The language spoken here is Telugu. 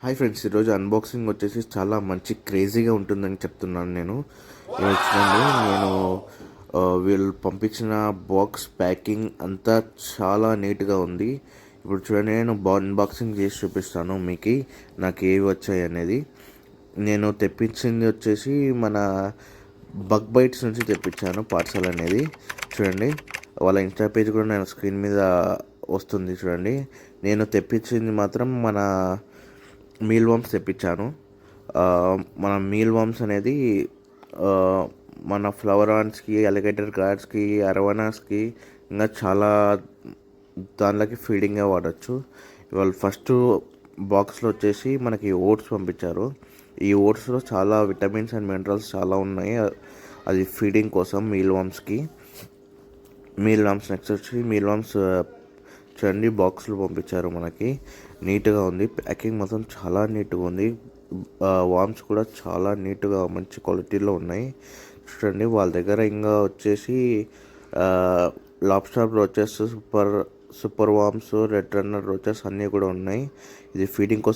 హాయ్ ఫ్రెండ్స్, ఈరోజు అన్బాక్సింగ్ వచ్చేసి చాలా మంచి క్రేజీగా ఉంటుందని చెప్తున్నాను నేను. చూడండి, నేను వీళ్ళు పంపించిన బాక్స్ ప్యాకింగ్ అంతా చాలా నీట్గా ఉంది. ఇప్పుడు చూడండి, నేను అన్బాక్సింగ్ చేసి చూపిస్తాను మీకు నాకు ఏవి వచ్చాయి అనేది. నేను తెప్పించింది వచ్చేసి మన బగ్ బైట్స్ నుంచి తెప్పించాను పార్సల్ అనేది. చూడండి, వాళ్ళ ఇన్స్టా పేజ్ కూడా నేను స్క్రీన్ మీద వస్తుంది చూడండి. నేను తెప్పించింది మాత్రం మన మీల్ వామ్స్ తెప్పించాను. మన మీల్ వామ్స్ అనేది మన ఫ్లవర్ ఆన్స్కి, అలిగేటర్ గార్డ్స్కి, అరవనాస్కి ఇంకా చాలా దానిలోకి ఫీడింగ్గా వాడచ్చు. ఇవాళ ఫస్ట్ బాక్స్లో వచ్చేసి మనకి ఓట్స్ పంపించారు. ఈ ఓట్స్లో చాలా విటమిన్స్ అండ్ మినరల్స్ చాలా ఉన్నాయి. అది ఫీడింగ్ కోసం మీల్ వామ్స్కి. నెక్స్ట్ వచ్చి మీల్ వామ్స్ చూడండి, బాక్స్లో పంపించారు మనకి. నీట్గా ఉంది, ప్యాకింగ్ మొత్తం చాలా నీట్గా ఉంది. వామ్స్ కూడా చాలా నీట్గా మంచి క్వాలిటీలో ఉన్నాయి. చూడండి, వాళ్ళ దగ్గర ఇంకా వచ్చేసి lobster రోచెస్, super worms, red runner రోచెస్ అన్నీ కూడా ఉన్నాయి. ఇది ఫీడింగ్ కోసం